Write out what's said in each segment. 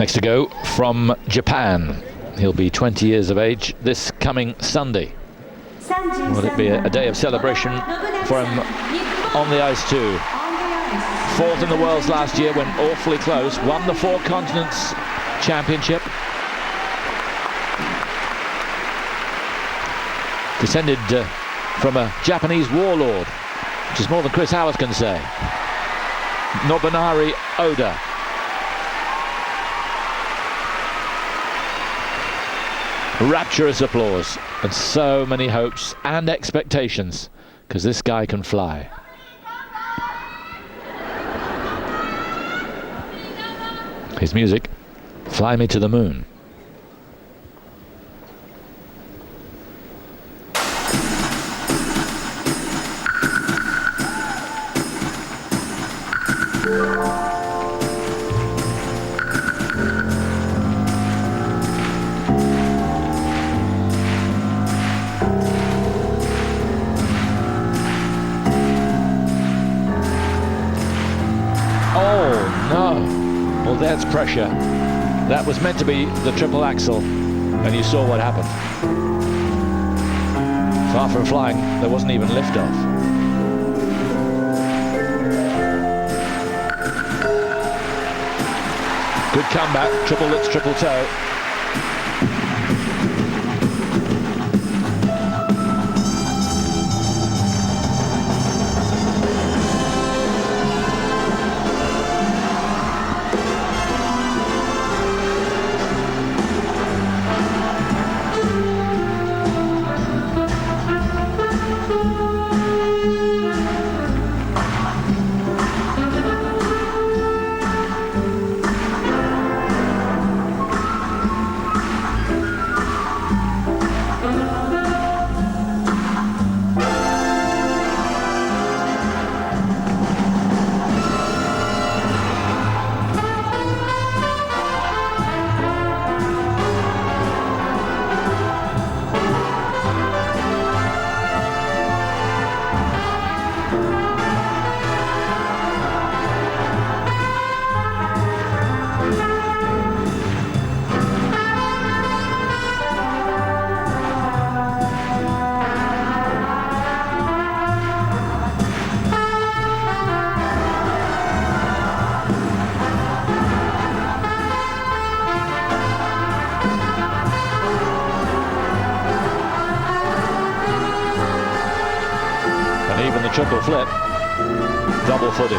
Next to go from Japan. He'll be 20 years of age this coming Sunday. Will it be a day of celebration for him on the ice too? Fourth in the worlds last year, went awfully close, won the Four Continents Championship. Descended from a Japanese warlord, which is more than Chris Howarth can say. Nobunari Oda. Rapturous applause and so many hopes and expectations, because this guy can fly. His music, Fly Me to the Moon. That's pressure. That was meant to be the triple axel, and you saw what happened. Far from flying, there wasn't even liftoff. Good comeback, triple lutz, triple toe. Even the triple flip, double-footed.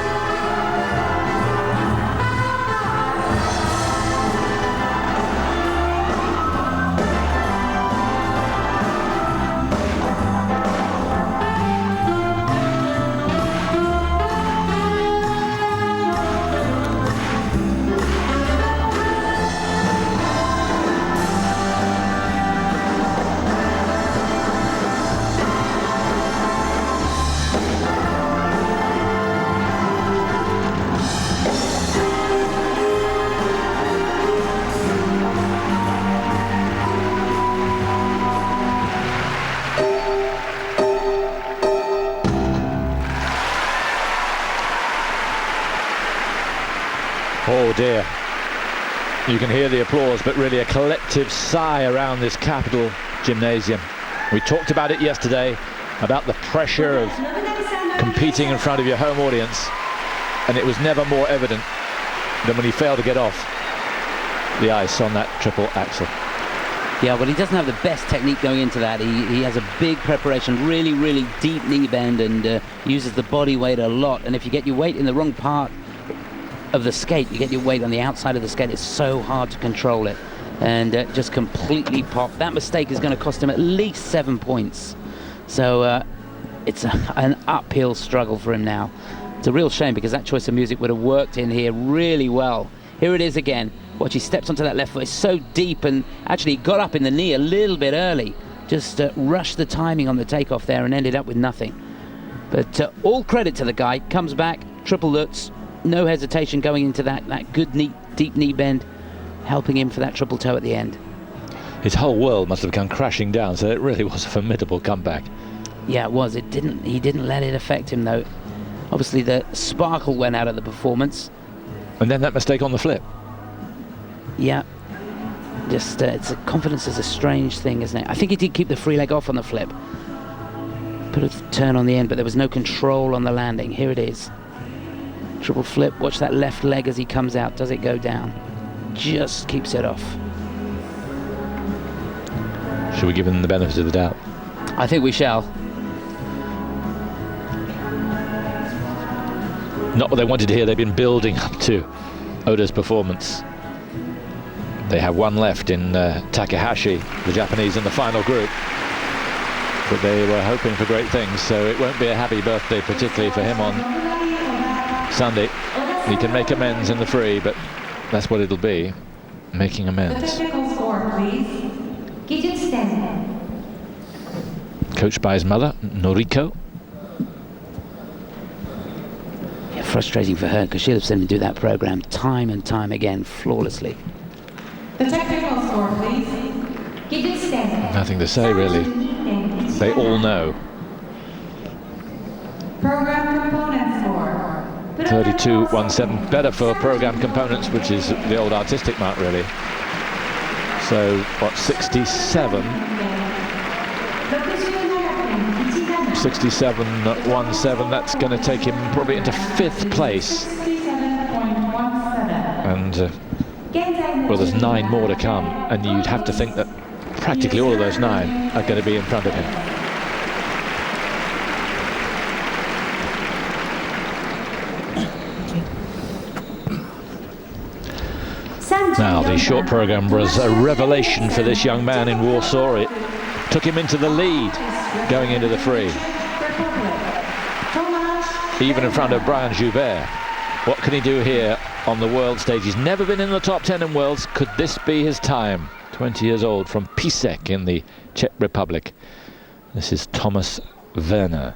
Oh dear. You can hear the applause, but really a collective sigh around this capital gymnasium. We talked about it yesterday, about the pressure of competing in front of your home audience, and it was never more evident than when he failed to get off the ice on that triple axel. Yeah, well, he doesn't have the best technique going into that. He has a big preparation, really deep knee bend, and uses the body weight a lot. And if you get your weight in the wrong part of the skate, you get your weight on the outside of the skate, it's so hard to control it, and just completely pop. That mistake is going to cost him at least 7 points. So it's an uphill struggle for him now. It's a real shame, because that choice of music would have worked in here really well. Here it is again. Watch, he steps onto that left foot. It's so deep, and actually got up in the knee a little bit early. Just rushed the timing on the takeoff there and ended up with nothing. But all credit to the guy. Comes back, triple lutz, no hesitation going into that good deep knee bend, helping him for that triple toe at the end. His whole world must have come crashing down, so it really was a formidable comeback. Yeah, it was. He didn't let it affect him, though. Obviously the sparkle went out of the performance. And then that mistake on the flip. Yeah. Just, confidence is a strange thing, isn't it? I think he did keep the free leg off on the flip. Put a turn on the end, but there was no control on the landing. Here it is. Triple flip. Watch that left leg as he comes out. Does it go down? Just keeps it off. Should we give him the benefit of the doubt? I think we shall. Not what they wanted to hear. They've been building up to Oda's performance. They have one left in Takahashi, the Japanese, in the final group. But they were hoping for great things, so it won't be a happy birthday, particularly for him on Sunday. He can make amends in the free, but that's what it'll be, making amends. Coached by his mother, Noriko. Yeah, frustrating for her, because she'll have seen him do that program time and time again, flawlessly. The technical score, please. Nothing to say, really. They all know. Program component score. 32.17, better for program components, which is the old artistic mark, really. So, what, 67? 67.17, that's going to take him probably into 5th place. And, well, there's 9 more to come, and you'd have to think that practically all of those 9 are going to be in front of him. Now, the short program was a revelation for this young man in Warsaw. It took him into the lead going into the free, even in front of Brian Joubert. What can he do here on the world stage? He's never been in the top 10 in worlds. Could this be his time? 20 years old, from Písek in the Czech Republic. This is Tomas Verner.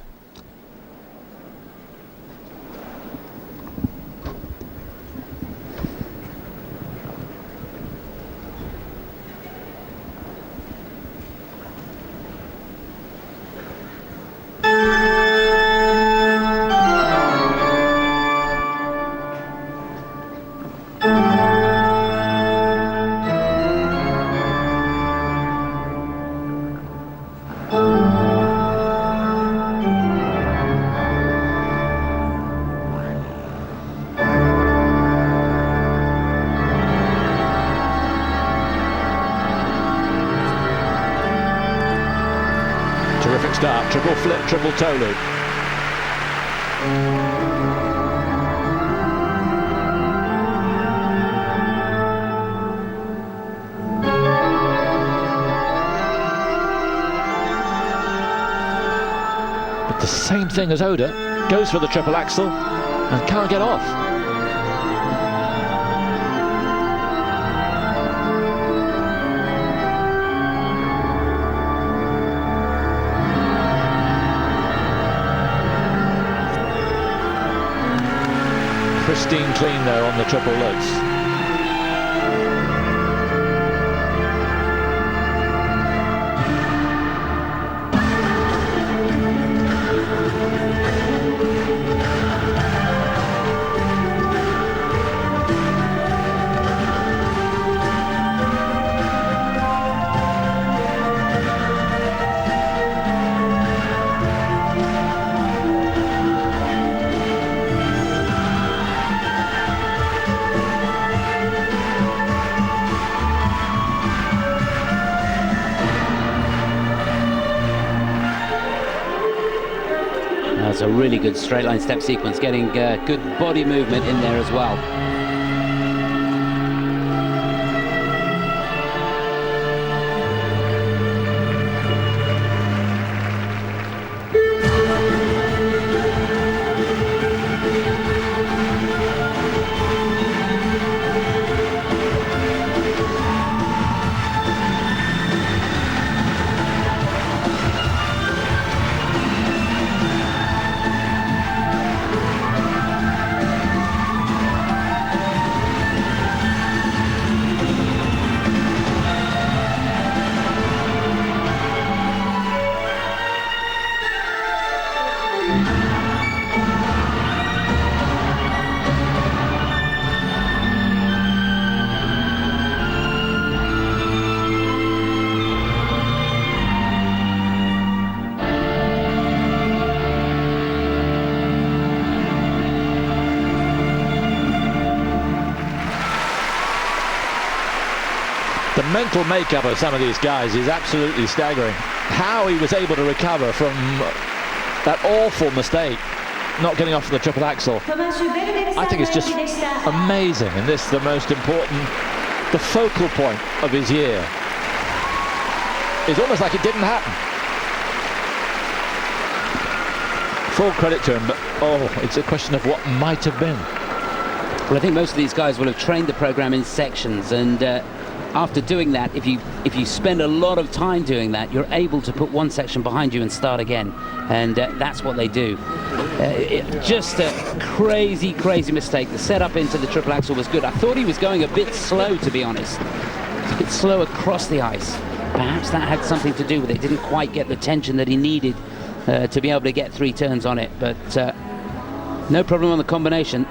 Terrific start, triple flip, triple toe loop. But the same thing as Oda, goes for the triple axel and can't get off. Pristine clean though on the triple loops. That's a really good straight line step sequence, getting good body movement in there as well. The mental makeup of some of these guys is absolutely staggering. How he was able to recover from that awful mistake, not getting off the triple axel, I think it's just amazing. And this, the most important, the focal point of his year. It's almost like it didn't happen. Full credit to him, but it's a question of what might have been. Well, I think most of these guys will have trained the program in sections, and after doing that, if you spend a lot of time doing that, you're able to put one section behind you and start again, and that's what they do. Just a crazy mistake. The setup into the triple axel was good. I thought he was going a bit slow, to be honest. A bit slow across the ice. Perhaps that had something to do with it. Didn't quite get the tension that he needed to be able to get 3 turns on it, but no problem on the combination.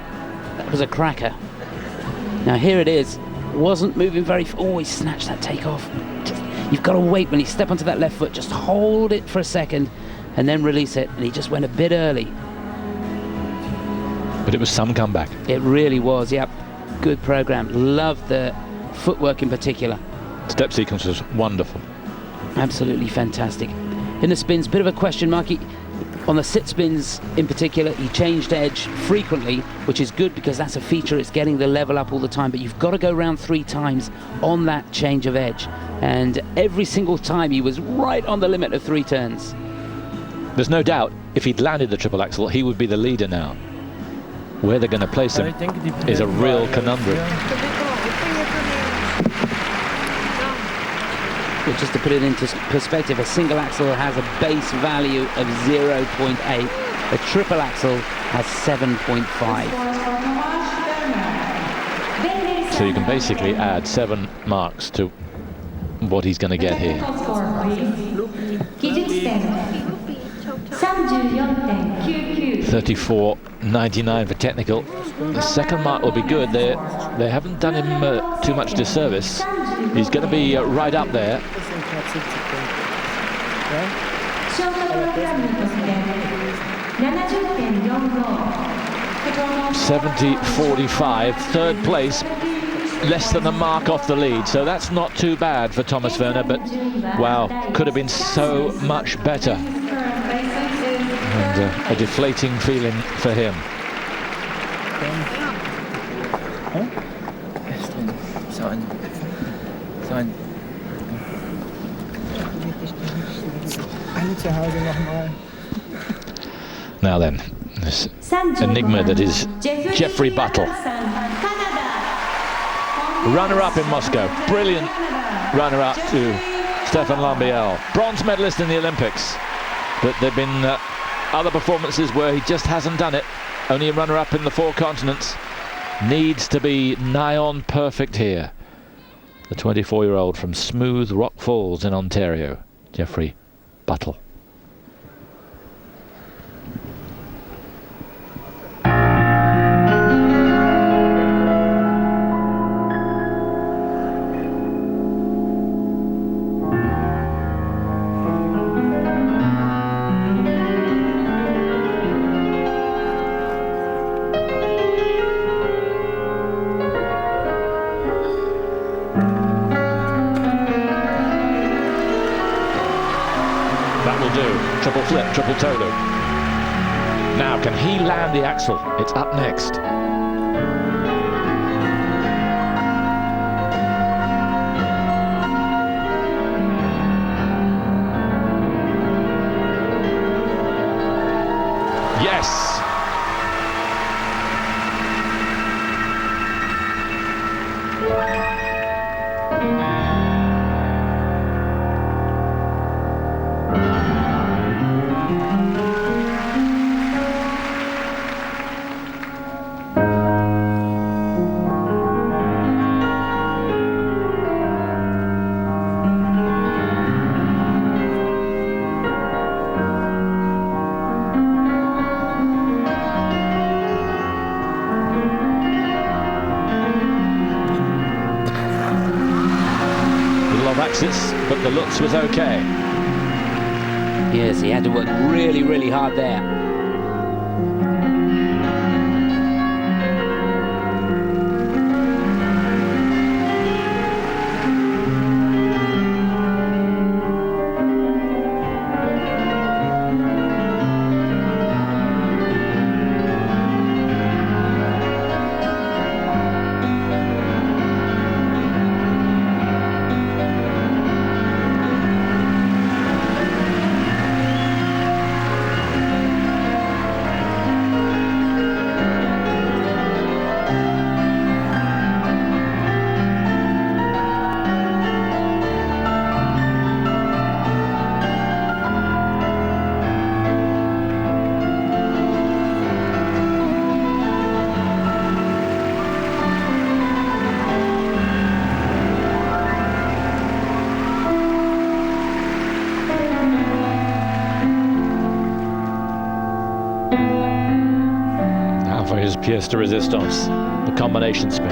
That was a cracker. Now here it is. Wasn't moving very... he snatched that takeoff. You've got to wait when you step onto that left foot. Just hold it for a second and then release it. And he just went a bit early. But it was some comeback. It really was, yep. Good program. Loved the footwork in particular. Step sequence was wonderful. Absolutely fantastic. In the spins, bit of a question mark. On the sit spins in particular, he changed edge frequently, which is good because that's a feature. It's getting the level up all the time, but you've got to go around 3 times on that change of edge. And every single time he was right on the limit of 3 turns. There's no doubt if he'd landed the triple axel, he would be the leader now. Where they're going to place him is a real conundrum. Well, just to put it into perspective, a single axle has a base value of 0.8. A triple axle has 7.5. So you can basically add 7 marks to what he's going to get here. 34.99 for technical. The second mark will be good. They haven't done him too much disservice. He's going to be right up there. 70.45, third place, less than a mark off the lead. So that's not too bad for Tomas Verner, but wow, could have been so much better. And a deflating feeling for him. Now then, this enigma that is Jeffrey Buttle. Runner-up in Moscow. Brilliant runner-up to Stephane Lambiel. Bronze medalist in the Olympics. But there have been other performances where he just hasn't done it. Only a runner-up in the 4 continents. Needs to be nigh on perfect here. The 24-year-old from Smooth Rock Falls in Ontario, Jeffrey Buttle. Triple flip, triple toe loop. Now, can he land the axle? It's up next. Yes! But the Lutz was okay. Yes, he had to work really, really hard there. pièce de résistance, the combination spin.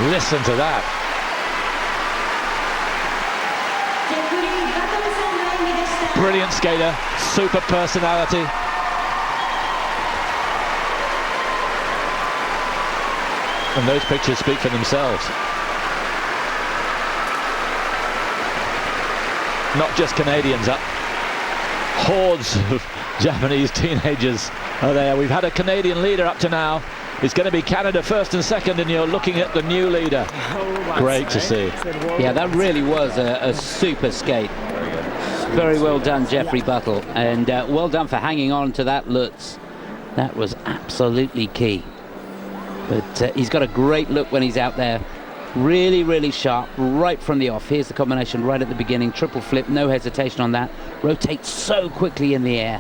Listen to that. Brilliant skater, super personality. And those pictures speak for themselves. Not just Canadians up. Hordes of Japanese teenagers are there. We've had a Canadian leader up to now. It's going to be Canada first and second, and you're looking at the new leader. Great to see. Yeah, that really was a super skate. Very well done, Jeffrey Buttle, and well done for hanging on to that Lutz. That was absolutely key. But he's got a great look when he's out there. Really, really sharp, right from the off. Here's the combination right at the beginning. Triple flip, no hesitation on that. Rotates so quickly in the air.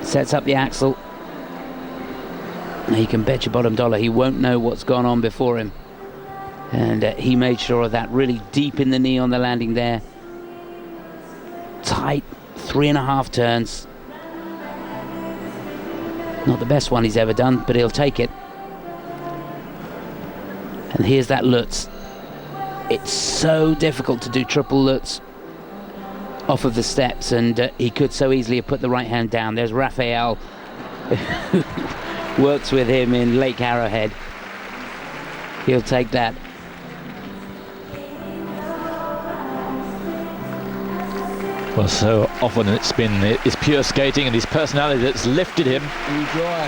Sets up the axle. Now you can bet your bottom dollar he won't know what's gone on before him. And he made sure of that, really deep in the knee on the landing there. Tight, 3.5 turns. Not the best one he's ever done, but he'll take it. And here's that Lutz. It's so difficult to do triple Lutz off of the steps, and he could so easily have put the right hand down. There's Raphael, who works with him in Lake Arrowhead. He'll take that. Well, so often it's been his pure skating and his personality that's lifted him. Enjoy.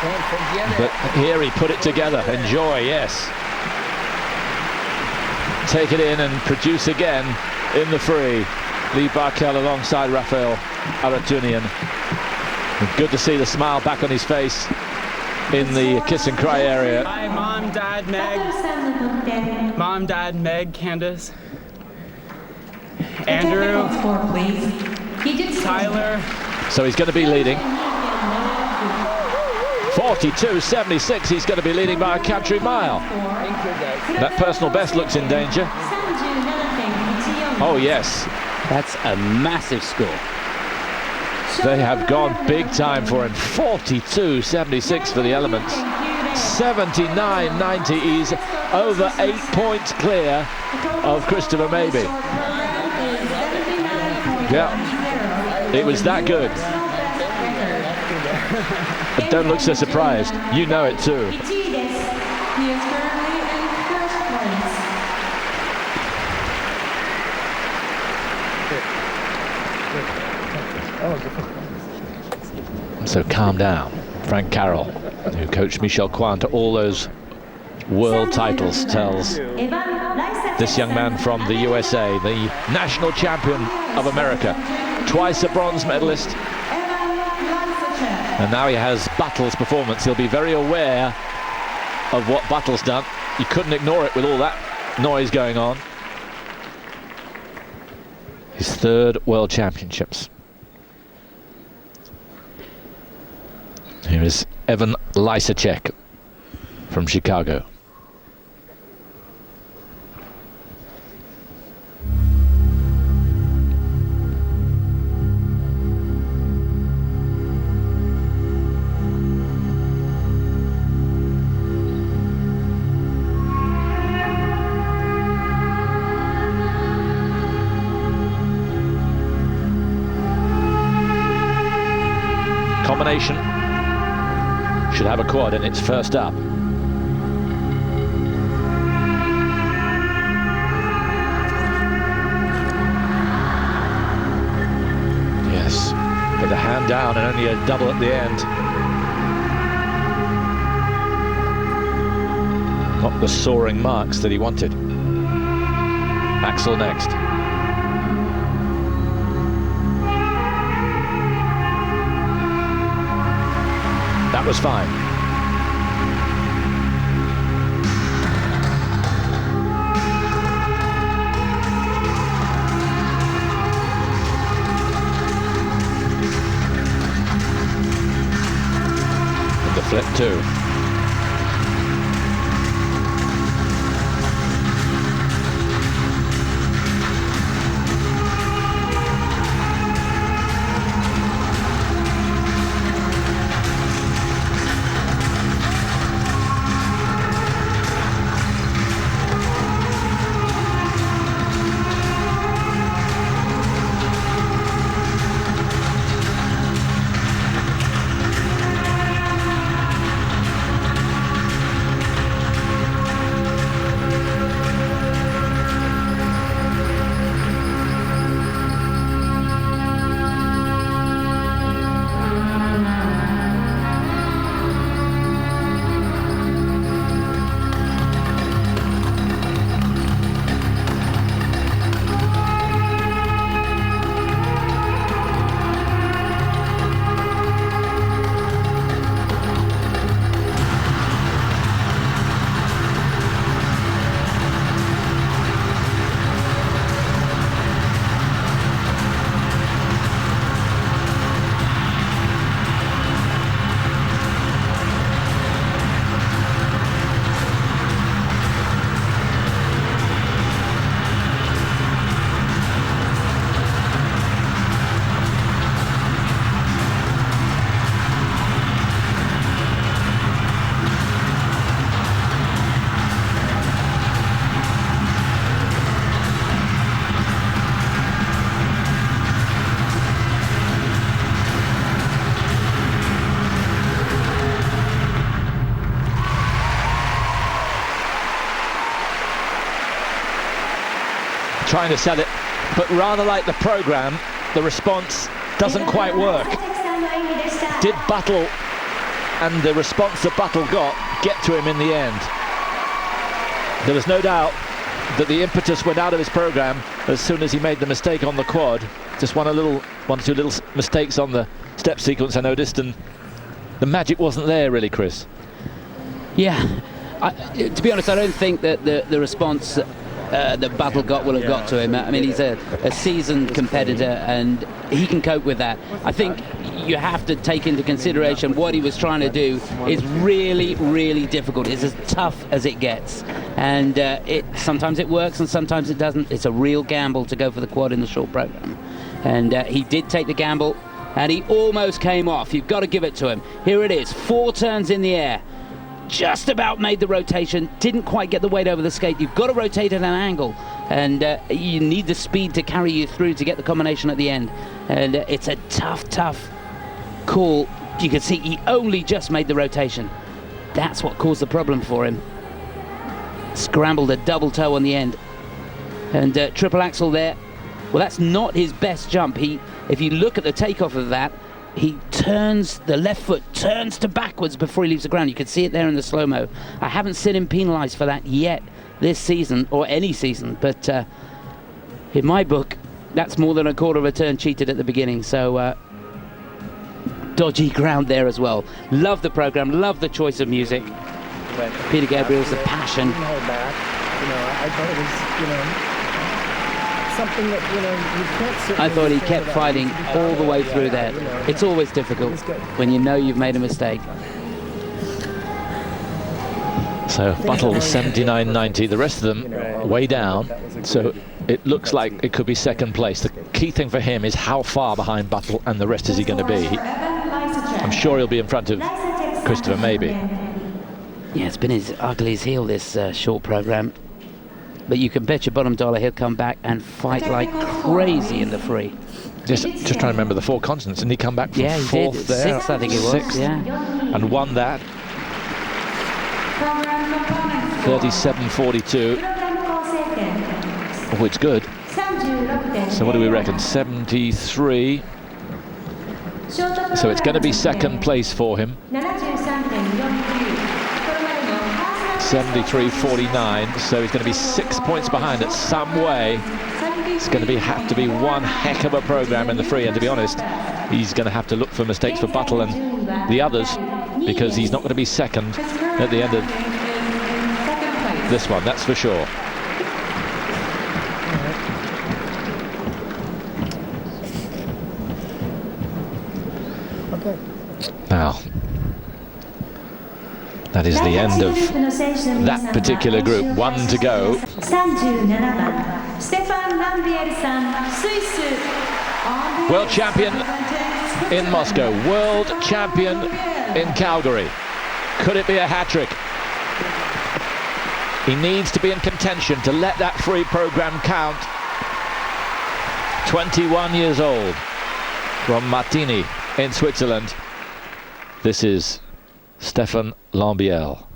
Don't forget it. But here he put it together. Enjoy, yes. Take it in and produce again in the free. Lee Barkel alongside Raphael Aratunian. Good to see the smile back on his face in the kiss and cry area. Hi, Mom, Dad, Meg. Mom, Dad, Meg, Candace. Andrew. Tyler. So he's going to be leading. 42.76, he's going to be leading by a country mile. That personal best looks in danger. Oh, yes. That's a massive score. They have gone big time for him. 42.76 for the elements. 79.90. He's over 8 points clear of Christopher Maybe. Yeah, it was that good. But don't look so surprised. You know it too. So calm down. Frank Carroll, who coached Michel Coin to all those world titles, tells this young man from the USA, the national champion of America, twice a bronze medalist, and now he has Buttle's performance. He'll be very aware of what Buttle's done. You couldn't ignore it with all that noise going on. His third World Championships. Here is Evan Lysacek from Chicago. Combination should have a quad and it's first up. Yes, with a hand down and only a double at the end. Not the soaring marks that he wanted. Axel next. That was fine. flip too. Trying to sell it, but rather like the program, the response doesn't quite work. Did Buttle and the response that Buttle got get to him in the end? There was no doubt that the impetus went out of his program as soon as he made the mistake on the quad. Just one or two little mistakes on the step sequence I noticed, and the magic wasn't there really, Chris. Yeah, to be honest, I don't think that the response that Buttle will have got to him. I mean, he's a seasoned competitor and he can cope with that. I think you have to take into consideration what he was trying to do is really, really difficult. It's as tough as it gets, and sometimes it works and sometimes it doesn't. It's a real gamble to go for the quad in the short program, and he did take the gamble and he almost came off. You've got to give it to him. Here it is, 4 turns in the air. Just about made the rotation, didn't quite get the weight over the skate. You've got to rotate at an angle, and you need the speed to carry you through to get the combination at the end. And it's a tough call. You can see he only just made the rotation. That's what caused the problem for him. Scrambled a double toe on the end, and triple axel there. Well, that's not his best jump. If you look at the takeoff of that, he turns, the left foot turns to backwards before he leaves the ground. You can see it there in the slow-mo. I haven't seen him penalised for that yet this season, or any season, but in my book, that's more than a quarter of a turn cheated at the beginning, so dodgy ground there as well. Love the programme, love the choice of music. But Peter Gabriel's the passion. Hold back. I thought it was, something that, you can't sit. I thought he kept fighting all the way through there. It's always difficult when you know you've made a mistake. So Buttle 79.90, the rest of them way down, so it looks like it could be second place. The key thing for him is how far behind Buttle and the rest is he going to be. I'm sure he'll be in front of Christopher, maybe. Yeah, it's been as ugly as heel, this short program. But you can bet your bottom dollar he'll come back and fight like crazy in the free. Just trying to remember the 4 continents, and he come back from yeah, he 4th did. there. 6th, I think it was. 6th, yeah. and won that. 37.42. Oh, it's good. So what do we reckon? 73. So it's going to be second place for him. 73.49, so he's going to be 6 points behind it some way. It's going to have to be one heck of a program in the free, and to be honest, he's going to have to look for mistakes for Buttle and the others, because he's not going to be second at the end of this one, that's for sure. Okay. Now, That is the end of that particular group. 1 to go. 37番 Stephane Lambiel さん、スイス。 World champion in Moscow, world champion in Calgary. Could it be a hat-trick? He needs to be in contention to let that free program count. 21 years old from Martigny in Switzerland. This is Stephane Lambiel.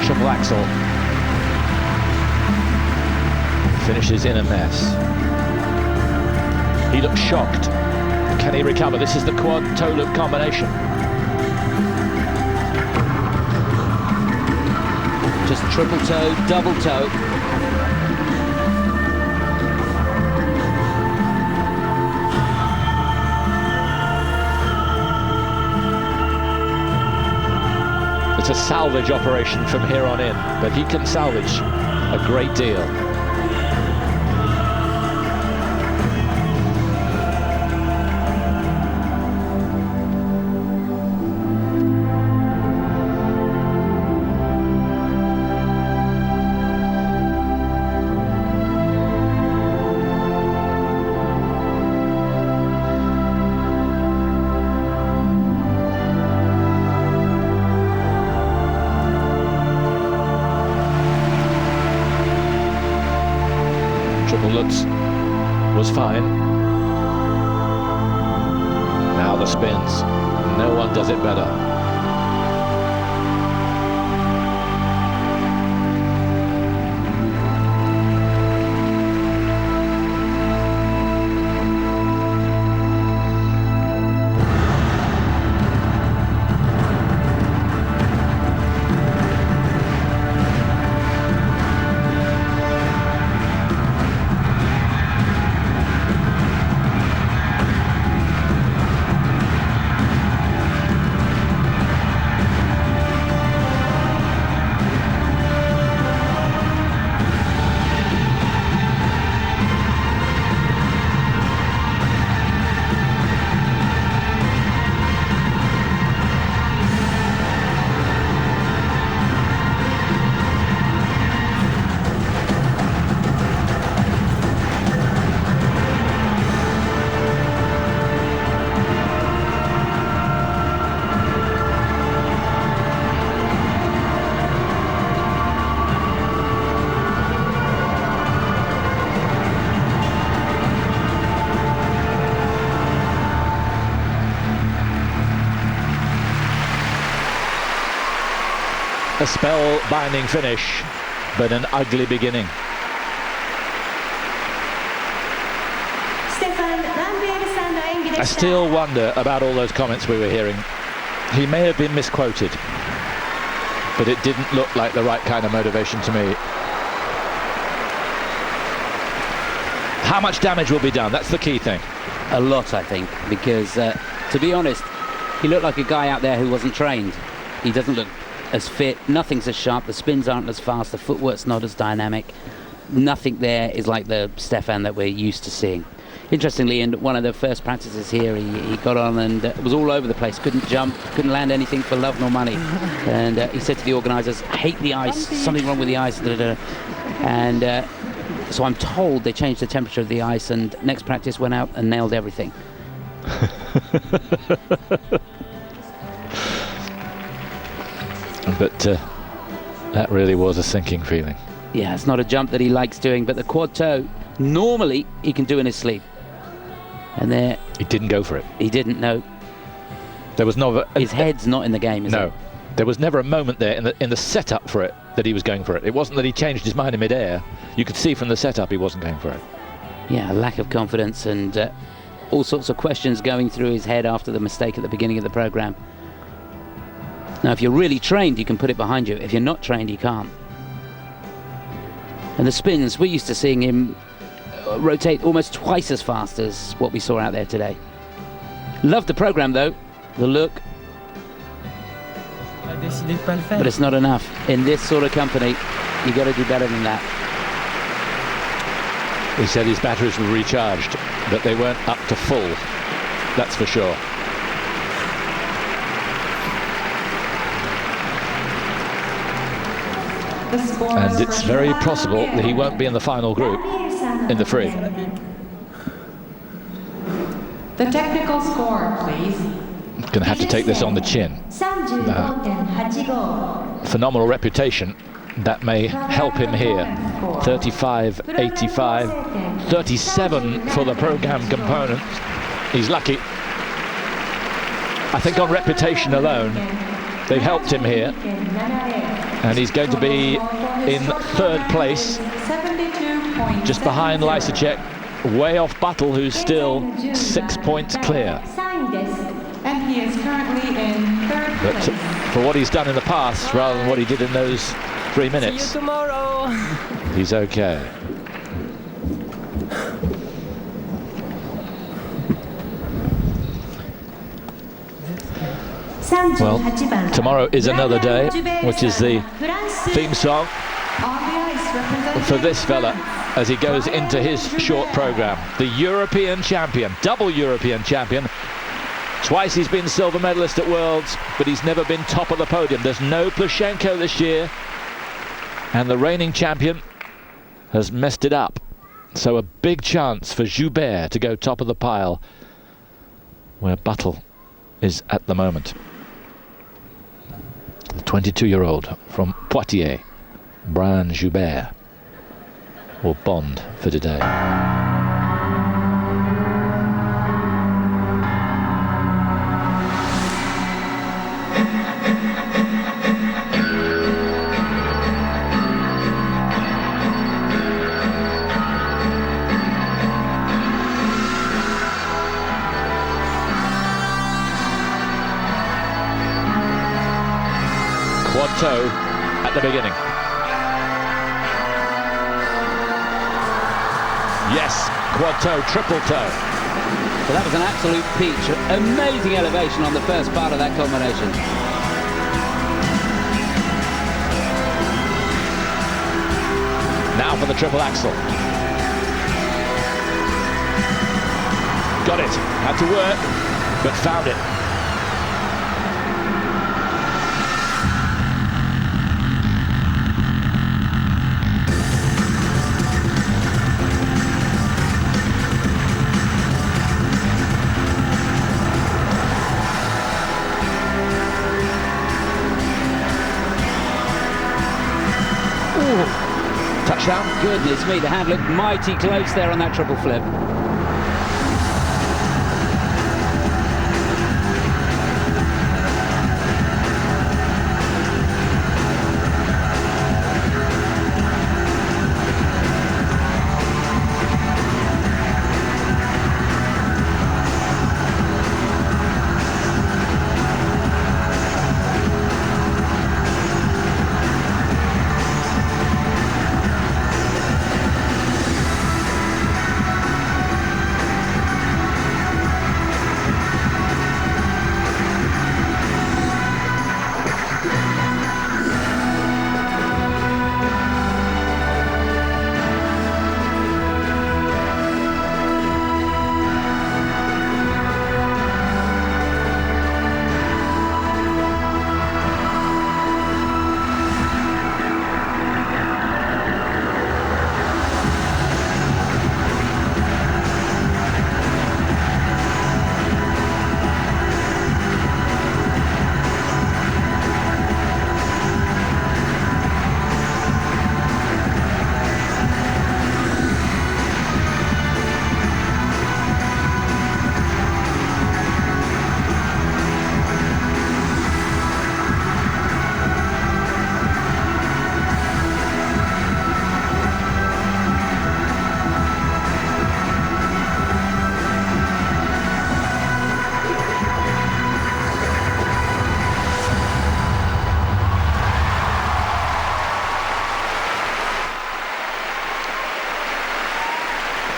Triple axel finishes in a mess. He looks shocked. Can he recover? This is the quad toe loop combination. Just triple toe, double toe. It's a salvage operation from here on in, but he can salvage a great deal. Triple Lutz was fine. Now the spins. No one does it better. A spell-binding finish, but an ugly beginning. I still wonder about all those comments we were hearing. He may have been misquoted, but it didn't look like the right kind of motivation to me. How much damage will be done? That's the key thing. A lot, I think, because to be honest, he looked like a guy out there who wasn't trained. He doesn't look as fit, nothing's as sharp, the spins aren't as fast, the footwork's not as dynamic. Nothing there is like the Stephane that we're used to seeing. Interestingly, in one of the first practices here, he got on and was all over the place, couldn't jump, couldn't land anything for love nor money. And he said to the organisers, hate the ice, something wrong with the ice, and so I'm told they changed the temperature of the ice, and next practice went out and nailed everything. But that really was a sinking feeling. Yeah, it's not a jump that he likes doing, but the quad toe, normally he can do in his sleep. And there... He didn't go for it. He didn't, no. There was no... His head's not in the game, is it? No. There was never a moment there in the setup for it that he was going for it. It wasn't that he changed his mind in midair. You could see from the setup he wasn't going for it. Yeah, a lack of confidence, and all sorts of questions going through his head after the mistake at the beginning of the program. Now, if you're really trained, you can put it behind you. If you're not trained, you can't. And the spins, we're used to seeing him rotate almost twice as fast as what we saw out there today. Loved the program, though. The look. But it's not enough. In this sort of company, you got to do better than that. He said his batteries were recharged, but they weren't up to full. That's for sure. And it's very possible that he won't be in the final group in the free. The technical score, please. Going to have to take this on the chin. Phenomenal reputation. That may help him here. 35.85, 37 for the program component. He's lucky. I think on reputation alone, they've helped him here. And he's going to be in third place, just behind Lysacek, way off Buttle, who's still 6 points clear. And he is currently in third place. But for what he's done in the past, rather than what he did in those 3 minutes, See you tomorrow. he's okay. Well, tomorrow is another day, which is the theme song for this fella as he goes into his short program. The European champion, double European champion. Twice he's been silver medalist at Worlds, but he's never been top of the podium. There's no Plushenko this year, and the reigning champion has messed it up. So a big chance for Joubert to go top of the pile, where Buttle is at the moment. The 22-year-old from Poitiers, Brian Joubert, will bond for today. Quad toe at the beginning. Yes, quad toe, triple toe. So that was an absolute peach. Amazing elevation on the first part of that combination. Now for the triple axel. Got it. Had to work, but found it. Touchdown. Goodness me, the hand looked mighty close there on that triple flip.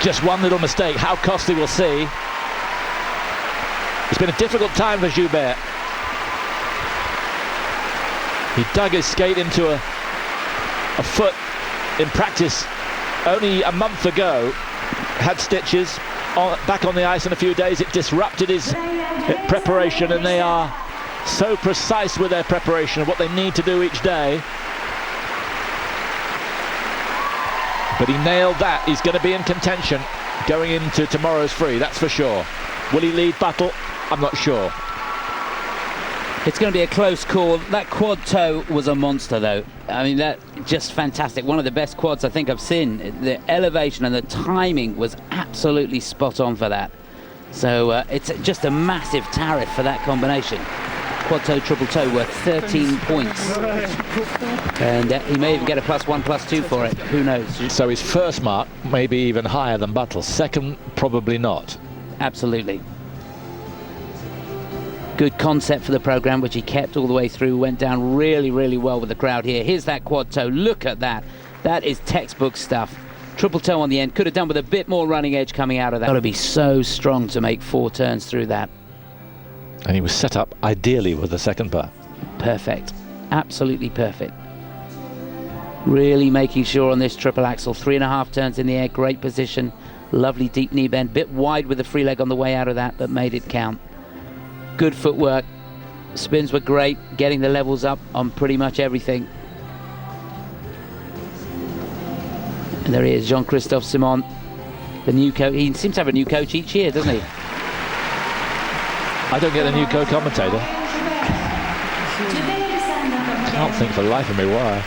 Just one little mistake. How costly, we'll see. It's been a difficult time for Joubert. He dug his skate into a foot in practice only a month ago. Had stitches back on the ice in a few days. It disrupted his preparation, and they are so precise with their preparation of what they need to do each day. But he nailed that. He's going to be in contention going into tomorrow's free, that's for sure. Will he lead Buttle? I'm not sure. It's going to be a close call. That quad toe was a monster, though. I mean, that just fantastic. One of the best quads I think I've seen. The elevation and the timing was absolutely spot on for that. So it's just a massive tariff for that combination. Quad toe, triple toe worth 13 points. And he may even get a +1, +2 for it. Who knows? So his first mark may be even higher than Buttle. Second, probably not. Absolutely. Good concept for the program, which he kept all the way through. Went down really, really well with the crowd here. Here's that quad toe. Look at that. That is textbook stuff. Triple toe on the end. Could have done with a bit more running edge coming out of that. Got to be so strong to make 4 turns through that. And he was set up ideally with the second part. Perfect. Absolutely perfect. Really making sure on this triple axel. 3.5 turns in the air. Great position. Lovely deep knee bend. Bit wide with the free leg on the way out of that, but made it count. Good footwork. Spins were great. Getting the levels up on pretty much everything. And there he is, Jean-Christophe Simon, the new coach. He seems to have a new coach each year, doesn't he? I don't get a new co-commentator. Can't think for the life of me why.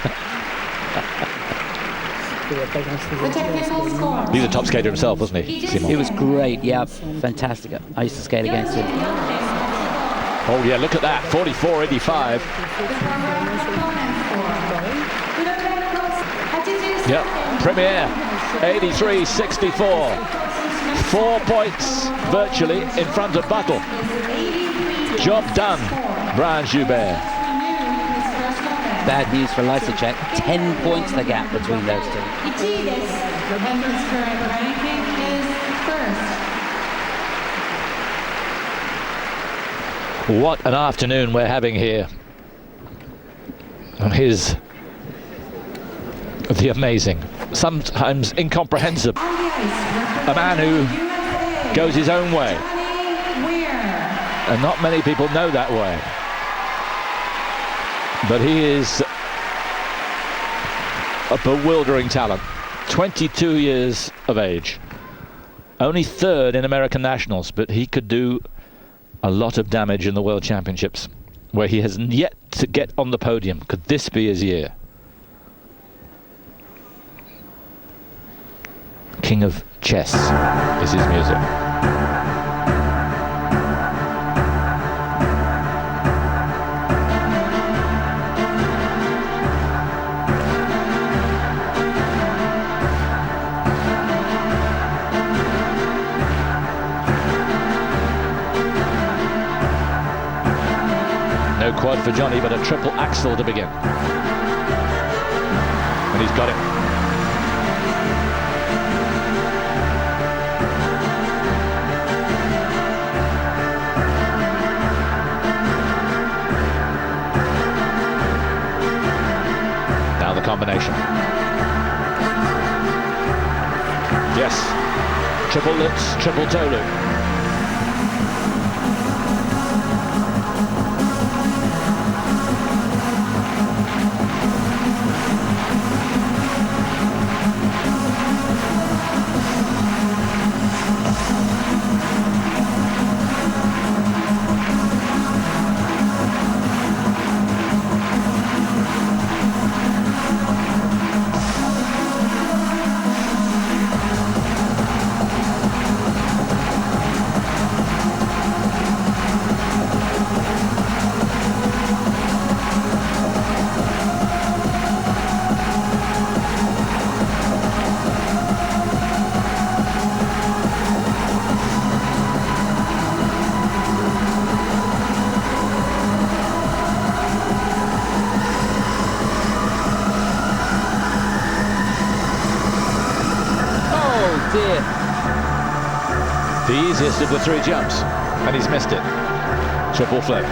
He's a top skater himself, wasn't he, Simon? He was great, yeah, fantastic. I used to skate against him. Oh yeah, look at that, 44.85. Yep, Premier, 83.64. 4 points virtually in front of Buttle. Job done, Brian Joubert. Bad news for Lysacek. 10 points the gap between those two. What an afternoon we're having here. And here's the amazing, sometimes incomprehensible, a man who goes his own way. And not many people know that way. But he is a bewildering talent. 22 years of age. Only 3rd in American Nationals, but he could do a lot of damage in the World Championships, where he has yet to get on the podium. Could this be his year? King of Chess is his music. No quad for Johnny, but a triple axel to begin. And he's got it. Now the combination. Yes. Triple lips, triple toe loop. Dear. The easiest of the 3 jumps, and he's missed it. Triple flip.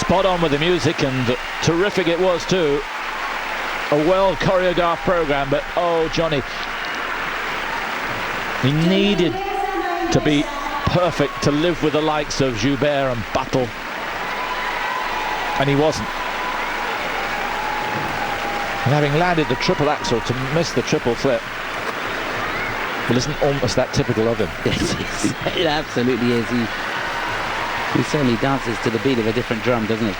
Spot on with the music, and terrific it was too. A well choreographed program, but oh, Johnny, he needed to be perfect to live with the likes of Joubert and Buttle, and he wasn't. And having landed the triple axel, to miss the triple flip, well, isn't almost that typical of him? It absolutely is. He certainly dances to the beat of a different drum, doesn't he?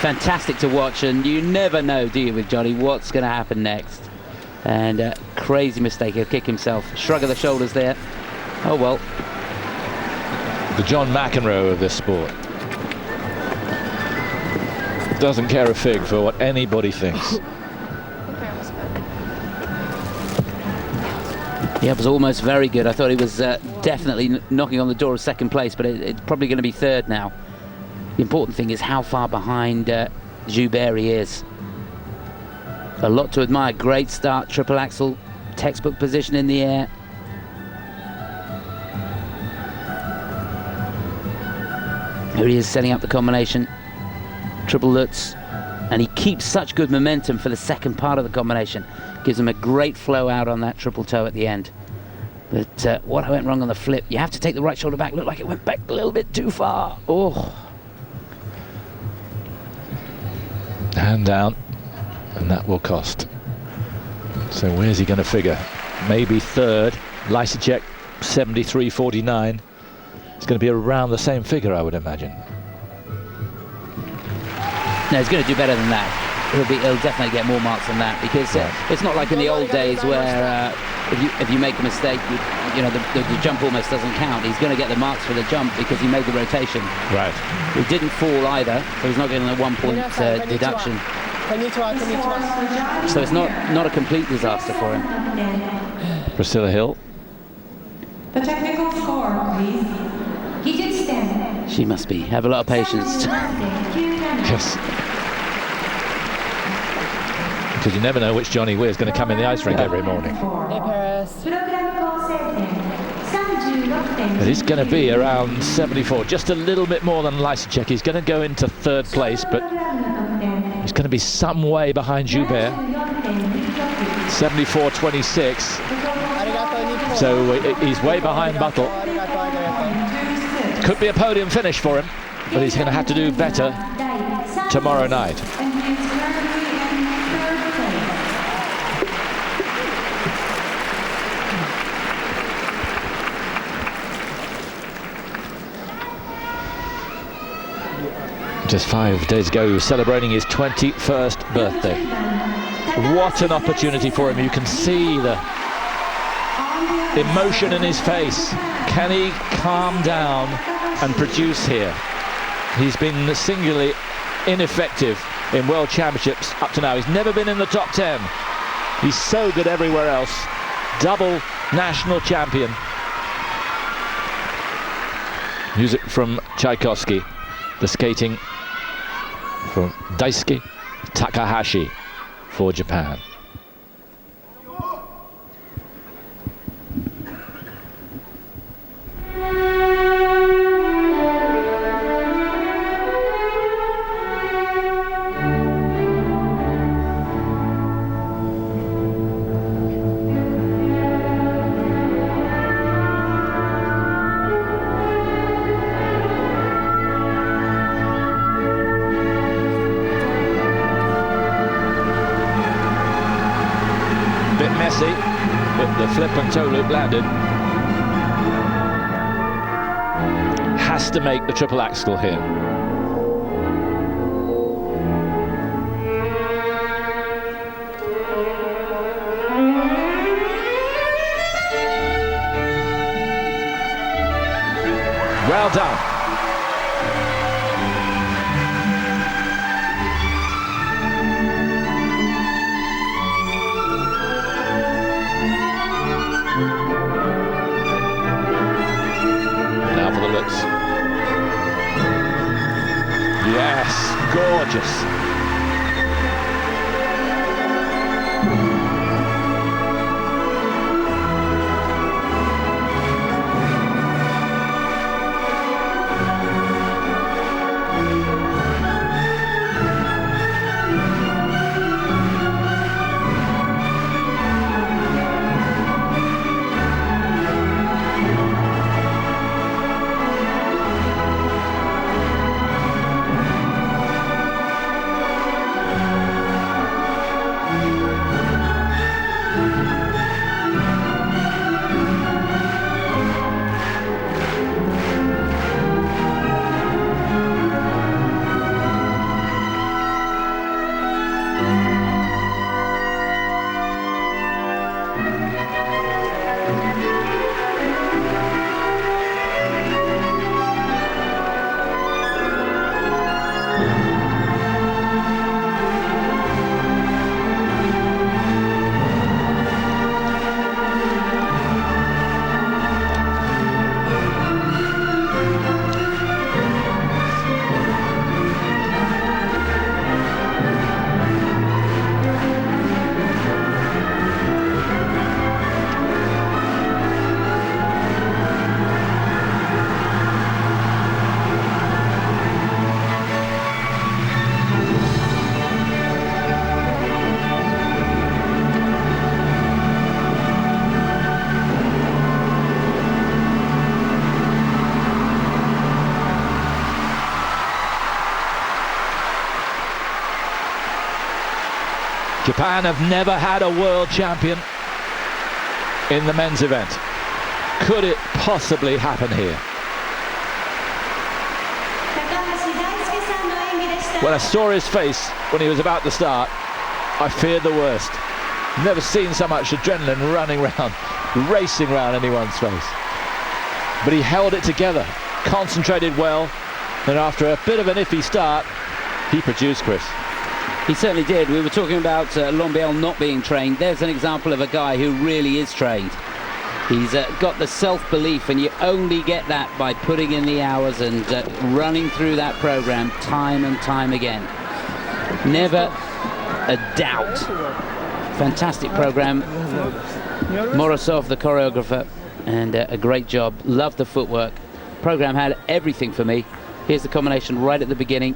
Fantastic to watch, and you never know, do you, with Johnny, what's going to happen next. And crazy mistake, he'll kick himself. Shrug of the shoulders there. Oh well. The John McEnroe of this sport. Doesn't care a fig for what anybody thinks. Yeah, it was almost very good. I thought he was definitely knocking on the door of second place, but it's probably going to be third now. The important thing is how far behind Joubert he is. A lot to admire. Great start, triple axel, textbook position in the air. Here he is setting up the combination. Triple Lutz, and he keeps such good momentum for the second part of the combination. Gives him a great flow out on that triple toe at the end. But what went wrong on the flip? You have to take the right shoulder back. Looked like it went back a little bit too far. Oh. Hand down, and that will cost. So where's he going to figure? Maybe third. Lysacek 73.49. It's going to be around the same figure, I would imagine. No, he's going to do better than that. He'll definitely get more marks than that, because it's not like in the old days where if you make a mistake, you know, the jump almost doesn't count. He's going to get the marks for the jump because he made the rotation. Right. He didn't fall either, so he's not getting a 1 point deduction. So it's not a complete disaster for him. Priscilla Hill. The technical score, please. He did stand. She must have a lot of patience. Yes. Because you never know which Johnny Weir is going to come in the ice rink every morning. But he's going to be around 74, just a little bit more than Lysacek. He's going to go into third place, but he's going to be some way behind Joubert. 74.26. So he's way behind Buttle. Could be a podium finish for him, but he's going to have to do better tomorrow night. Just 5 days ago, he was celebrating his 21st birthday. What an opportunity for him. You can see the emotion in his face. Can he calm down and produce here? He's been singularly ineffective in World Championships up to now. He's never been in the top 10. He's so good everywhere else. Double national champion. Music from Tchaikovsky. The skating from Daisuke Takahashi for Japan. messy, but the flip and toe loop landed. Has to make the triple axel here. Well done. Now for the looks. Yes, gorgeous. Japan have never had a world champion in the men's event. Could it possibly happen here? When I saw his face when he was about to start, I feared the worst. Never seen so much adrenaline running around, racing around anyone's face. But he held it together, concentrated well, and after a bit of an iffy start, he produced, Chris. He certainly did. We were talking about Lambiel not being trained. There's an example of a guy who really is trained. He's got the self-belief, and you only get that by putting in the hours and running through that program time and time again. Never a doubt. Fantastic program. Morozov, the choreographer, and a great job. Loved the footwork. Program had everything for me. Here's the combination right at the beginning.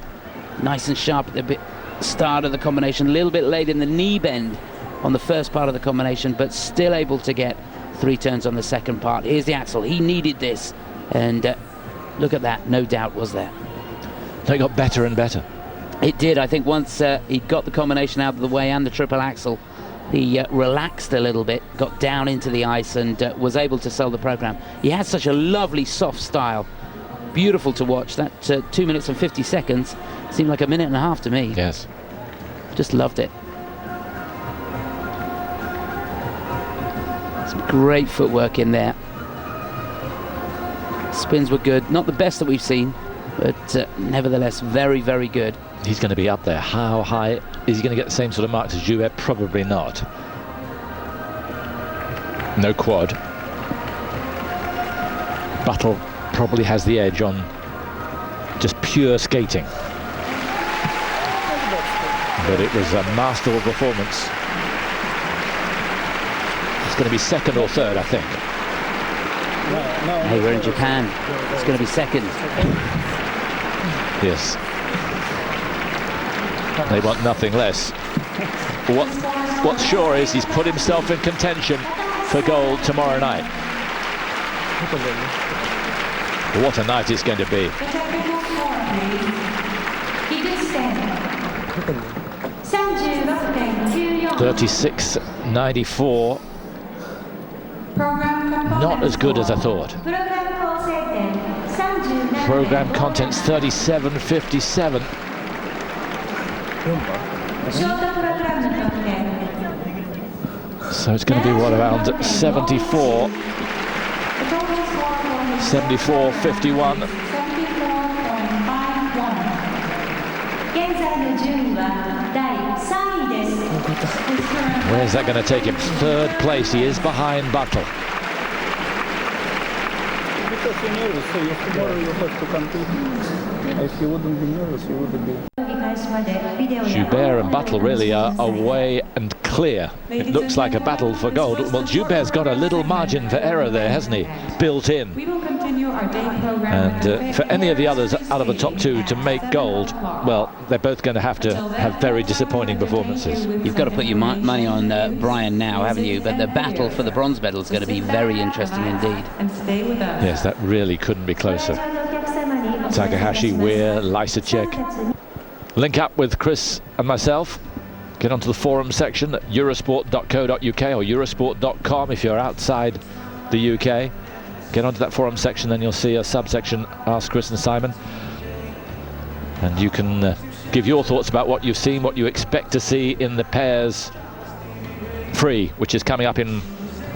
Nice and sharp at the start of the combination. A little bit late in the knee bend on the first part of the combination, but still able to get 3 turns on the second part. Here's the axel. He needed this, and look at that. No doubt was there. They got better and better. It did. I think once he got the combination out of the way and the triple axel, he relaxed a little bit, got down into the ice, and was able to sell the program. He had such a lovely soft style. Beautiful to watch. That 2 minutes and 50 seconds seemed like a minute and a half to me. Yes. Just loved it. Some great footwork in there. Spins were good. Not the best that we've seen, but nevertheless very, very good. He's going to be up there. How high? Is he going to get the same sort of marks as Joubert? Probably not. No quad. Buttle probably has the edge on just pure skating. But it was a masterful performance. It's going to be second or third, I think. Hey, we're in Japan. It's going to be second. Yes. They want nothing less. What's sure is he's put himself in contention for gold tomorrow night. What a night it's going to be. South 36.94. Not as good as I thought. Program contents 37.57. So it's going to be what, around 74. 74.51. Where's that going to take him? Third place. He is behind Buttle. Because you're nervous, so tomorrow you have to come to. If you wouldn't be nervous, you wouldn't be. Joubert and Buttle really are away and clear. It looks like a battle for gold. Well, Joubert's got a little margin for error there, hasn't he? Built in. And for any of the others out of the top two to make gold, well, they're both going to have very disappointing performances. You've got to put your money on Brian now, haven't you? But the battle for the bronze medal is going to be very interesting indeed. Yes, that really couldn't be closer. Takahashi, Weir, Lysacek. Link up with Chris and myself. Get onto the forum section at eurosport.co.uk or eurosport.com if you're outside the UK. Get onto that forum section, then you'll see a subsection, Ask Chris and Simon. And you can give your thoughts about what you've seen, what you expect to see in the pairs free, which is coming up in,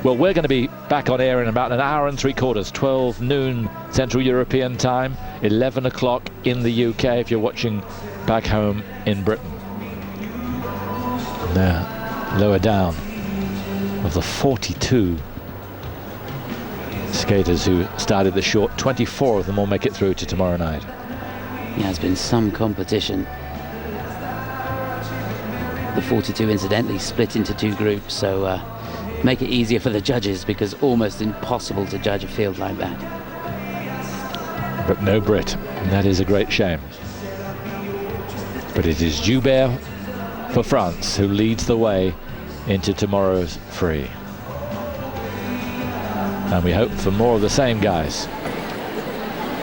well, we're going to be back on air in about an hour and 3/4, 12 noon Central European time, 11 o'clock in the UK if you're watching back home in Britain. There, lower down, of the 42 skaters who started the short, 24 of them will make it through to tomorrow night. Yeah, there's been some competition. The 42 incidentally split into two groups, so make it easier for the judges, because almost impossible to judge a field like that. But no Brit, and that is a great shame. But it is Joubert for France who leads the way into tomorrow's free. And we hope for more of the same, guys.